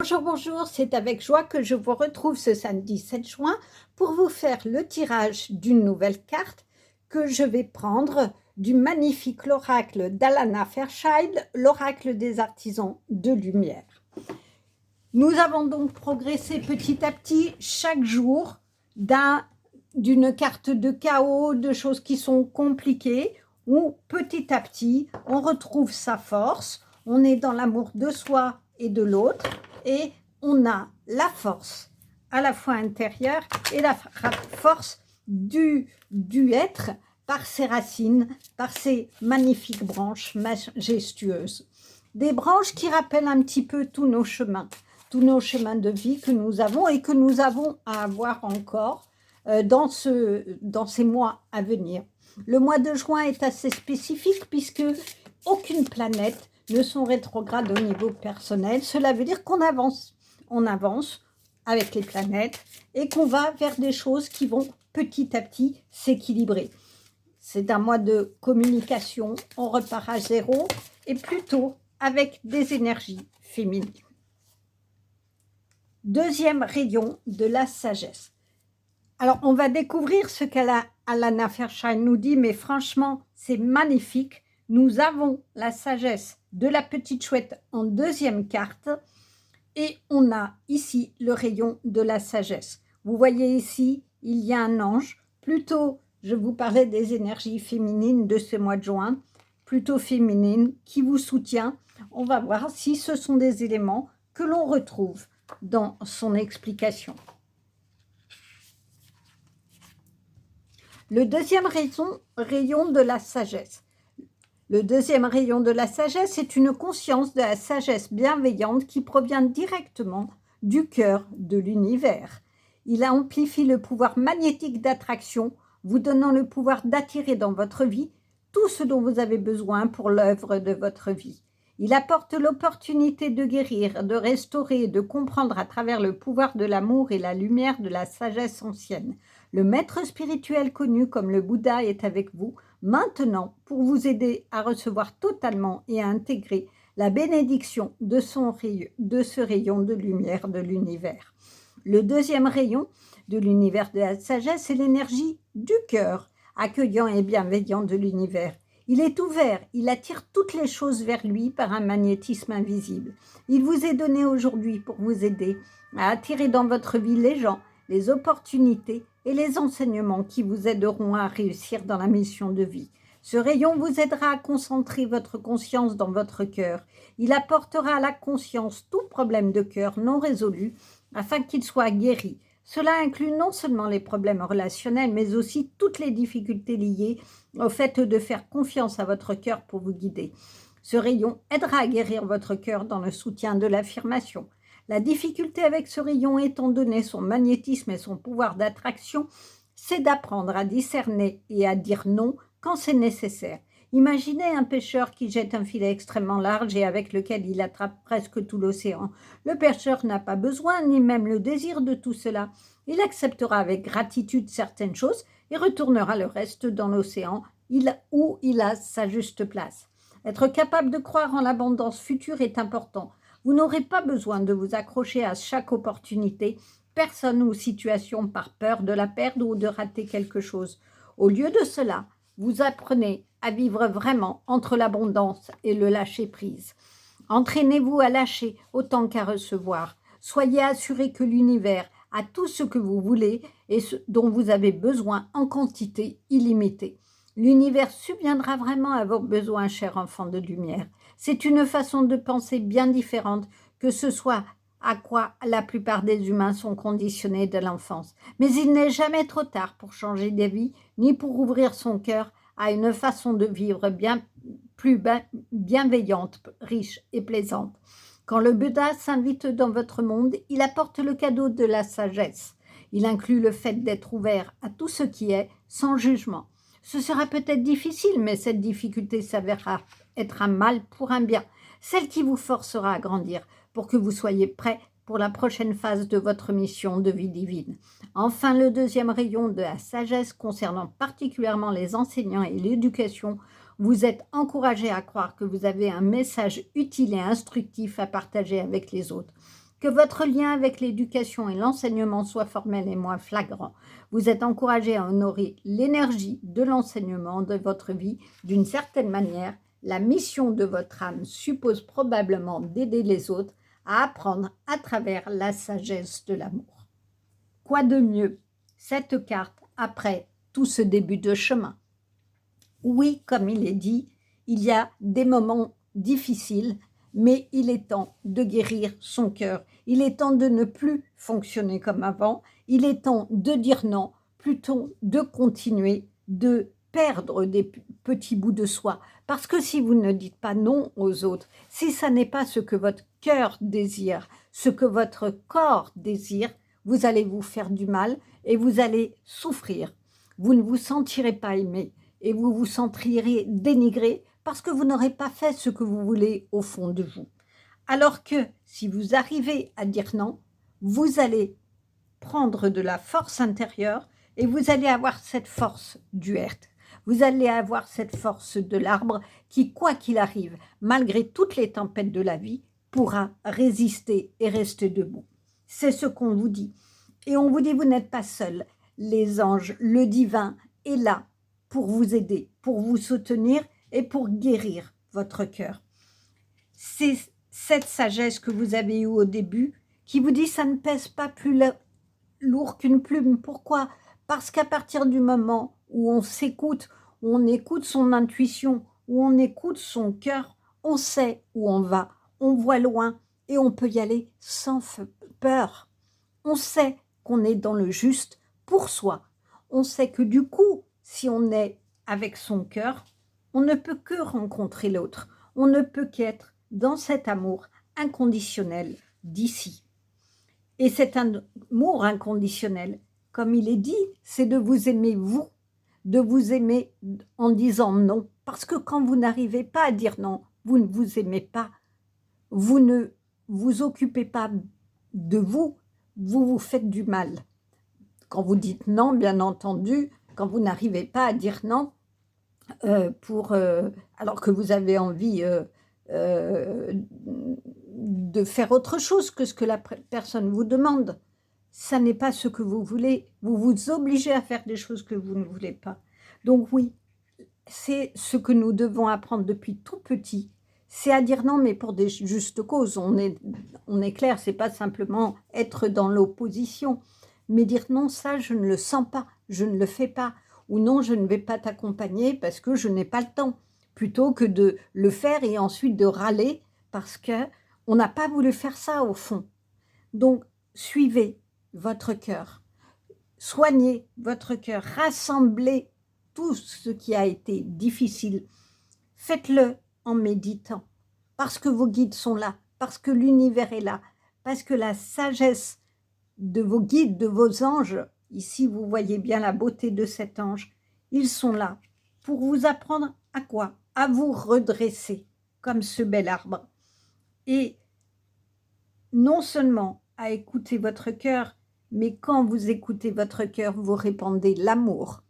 Bonjour, bonjour, c'est avec joie que je vous retrouve ce samedi 7 juin pour vous faire le tirage d'une nouvelle carte que je vais prendre du magnifique l'oracle d'Alana Fairchild, l'oracle des artisans de lumière. Nous avons donc progressé petit à petit chaque jour d'une carte de chaos, de choses qui sont compliquées, où petit à petit on retrouve sa force, on est dans l'amour de soi et de l'autre, et on a la force à la fois intérieure et la force du être par ses racines, par ses magnifiques branches majestueuses. Des branches qui rappellent un petit peu tous nos chemins de vie que nous avons et que nous avons à avoir encore dans ces mois à venir. Le mois de juin est assez spécifique puisque aucune planète ne sont rétrogrades au niveau personnel. Cela veut dire qu'on avance. On avance avec les planètes et qu'on va vers des choses qui vont petit à petit s'équilibrer. C'est un mois de communication, on repart à zéro et plutôt avec des énergies féminines. Deuxième rayon de la sagesse. Alors, on va découvrir ce qu'Alana Fairchild nous dit, mais franchement, c'est magnifique. Nous avons la sagesse de la petite chouette en deuxième carte et on a ici le rayon de la sagesse. Vous voyez ici, il y a un ange. Plutôt, je vous parlais des énergies féminines de ce mois de juin, plutôt féminines, qui vous soutient. On va voir si ce sont des éléments que l'on retrouve dans son explication. Le deuxième rayon de la sagesse. Le deuxième rayon de la sagesse est une conscience de la sagesse bienveillante qui provient directement du cœur de l'univers. Il amplifie le pouvoir magnétique d'attraction, vous donnant le pouvoir d'attirer dans votre vie tout ce dont vous avez besoin pour l'œuvre de votre vie. Il apporte l'opportunité de guérir, de restaurer et de comprendre à travers le pouvoir de l'amour et la lumière de la sagesse ancienne. Le maître spirituel connu comme le Bouddha est avec vous maintenant pour vous aider à recevoir totalement et à intégrer la bénédiction de ce rayon de lumière de l'univers. Le deuxième rayon de l'univers de la sagesse est l'énergie du cœur, accueillant et bienveillant de l'univers. Il est ouvert, il attire toutes les choses vers lui par un magnétisme invisible. Il vous est donné aujourd'hui pour vous aider à attirer dans votre vie les gens, les opportunités et les enseignements qui vous aideront à réussir dans la mission de vie. Ce rayon vous aidera à concentrer votre conscience dans votre cœur. Il apportera à la conscience tout problème de cœur non résolu afin qu'il soit guéri. Cela inclut non seulement les problèmes relationnels, mais aussi toutes les difficultés liées au fait de faire confiance à votre cœur pour vous guider. Ce rayon aidera à guérir votre cœur dans le soutien de l'affirmation. La difficulté avec ce rayon, étant donné son magnétisme et son pouvoir d'attraction, c'est d'apprendre à discerner et à dire non quand c'est nécessaire. Imaginez un pêcheur qui jette un filet extrêmement large et avec lequel il attrape presque tout l'océan. Le pêcheur n'a pas besoin ni même le désir de tout cela. Il acceptera avec gratitude certaines choses et retournera le reste dans l'océan où il a sa juste place. Être capable de croire en l'abondance future est important. Vous n'aurez pas besoin de vous accrocher à chaque opportunité, personne ou situation par peur de la perdre ou de rater quelque chose. Au lieu de cela, vous apprenez à vivre vraiment entre l'abondance et le lâcher-prise. Entraînez-vous à lâcher autant qu'à recevoir. Soyez assurés que l'univers a tout ce que vous voulez et ce dont vous avez besoin en quantité illimitée. L'univers subviendra vraiment à vos besoins, chers enfants de lumière. C'est une façon de penser bien différente que ce soit à quoi la plupart des humains sont conditionnés dès l'enfance. Mais il n'est jamais trop tard pour changer d'avis, ni pour ouvrir son cœur à une façon de vivre bien plus bienveillante, riche et plaisante. Quand le Bouddha s'invite dans votre monde, il apporte le cadeau de la sagesse. Il inclut le fait d'être ouvert à tout ce qui est, sans jugement. Ce sera peut-être difficile, mais cette difficulté s'avérera être un mal pour un bien, celle qui vous forcera à grandir pour que vous soyez prêts pour la prochaine phase de votre mission de vie divine. Enfin, le deuxième rayon de la sagesse concernant particulièrement les enseignants et l'éducation, vous êtes encouragés à croire que vous avez un message utile et instructif à partager avec les autres. Que votre lien avec l'éducation et l'enseignement soit formel et moins flagrant. Vous êtes encouragé à honorer l'énergie de l'enseignement de votre vie d'une certaine manière. La mission de votre âme suppose probablement d'aider les autres à apprendre à travers la sagesse de l'amour. Quoi de mieux, cette carte, après tout ce début de chemin? Oui, comme il est dit, il y a des moments difficiles, mais il est temps de guérir son cœur. Il est temps de ne plus fonctionner comme avant. Il est temps de dire non, plutôt de continuer, de perdre des petits bouts de soi. Parce que si vous ne dites pas non aux autres, si ça n'est pas ce que votre cœur désire, ce que votre corps désire, vous allez vous faire du mal et vous allez souffrir. Vous ne vous sentirez pas aimé et vous vous sentirez dénigré parce que vous n'aurez pas fait ce que vous voulez au fond de vous. Alors que si vous arrivez à dire non, vous allez prendre de la force intérieure et vous allez avoir cette force du Hert. Vous allez avoir cette force de l'arbre qui, quoi qu'il arrive, malgré toutes les tempêtes de la vie, pourra résister et rester debout. C'est ce qu'on vous dit. Et on vous dit, vous n'êtes pas seul. Les anges, le divin est là pour vous aider, pour vous soutenir et pour guérir votre cœur. C'est cette sagesse que vous avez eue au début qui vous dit ça ne pèse pas plus lourd qu'une plume. Pourquoi? Parce qu'à partir du moment où on s'écoute, où on écoute son intuition, où on écoute son cœur, on sait où on va, on voit loin et on peut y aller sans peur. On sait qu'on est dans le juste pour soi. On sait que du coup, si on est avec son cœur, on ne peut que rencontrer l'autre. On ne peut qu'être dans cet amour inconditionnel d'ici. Et cet amour inconditionnel, comme il est dit, c'est de vous aimer vous, de vous aimer en disant non. Parce que quand vous n'arrivez pas à dire non, vous ne vous aimez pas, vous ne vous occupez pas de vous, vous vous faites du mal. Quand vous dites non, bien entendu, quand vous n'arrivez pas à dire non, alors que vous avez envie de faire autre chose que ce que la personne vous demande, ça n'est pas ce que vous voulez. Vous vous obligez à faire des choses que vous ne voulez pas. Donc oui, c'est ce que nous devons apprendre depuis tout petit. C'est à dire non, mais pour des justes causes. On est clair, c'est pas simplement être dans l'opposition, mais dire non, ça, je ne le sens pas, je ne le fais pas. Ou non, je ne vais pas t'accompagner parce que je n'ai pas le temps. Plutôt que de le faire et ensuite de râler parce qu'on n'a pas voulu faire ça au fond. Donc, suivez votre cœur. Soignez votre cœur. Rassemblez tout ce qui a été difficile. Faites-le en méditant. Parce que vos guides sont là. Parce que l'univers est là. Parce que la sagesse de vos guides, de vos anges, ici vous voyez bien la beauté de cet ange, ils sont là pour vous apprendre à quoi? À vous redresser comme ce bel arbre. Et non seulement à écouter votre cœur, mais quand vous écoutez votre cœur, vous répandez l'amour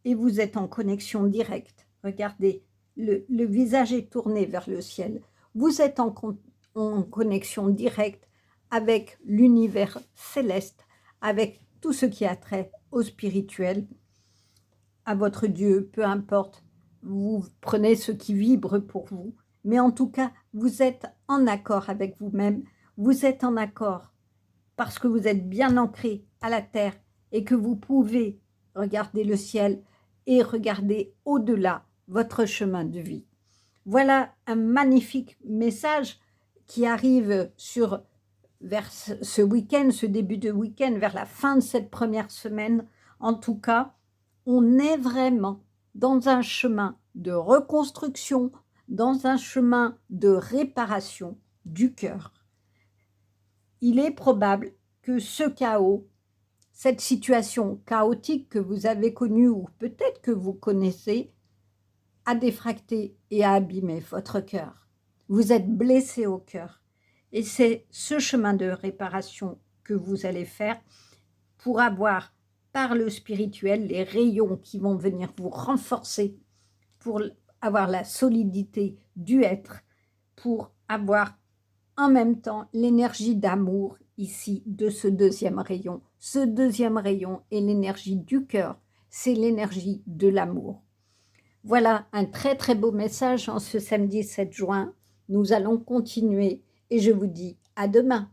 et vous êtes en connexion directe. Regardez, le visage est tourné vers le ciel. Vous êtes en connexion directe avec l'univers céleste, avec tout ce qui a trait au spirituel, à votre Dieu, peu importe. Vous prenez ce qui vibre pour vous, mais en tout cas, vous êtes en accord avec vous-même, vous êtes en accord parce que vous êtes bien ancré à la terre et que vous pouvez regarder le ciel et regarder au-delà votre chemin de vie. Voilà un magnifique message qui arrive vers ce week-end, ce début de week-end, vers la fin de cette première semaine. En tout cas, on est vraiment dans un chemin de reconstruction, dans un chemin de réparation du cœur. Il est probable que ce chaos, cette situation chaotique que vous avez connue ou peut-être que vous connaissez, a défracté et a abîmé votre cœur. Vous êtes blessé au cœur. Et c'est ce chemin de réparation que vous allez faire pour avoir, par le spirituel, les rayons qui vont venir vous renforcer, pour avoir la solidité du être, pour avoir en même temps l'énergie d'amour ici de ce deuxième rayon. Ce deuxième rayon est l'énergie du cœur, c'est l'énergie de l'amour. Voilà un très très beau message en ce samedi 7 juin. Nous allons continuer et je vous dis à demain.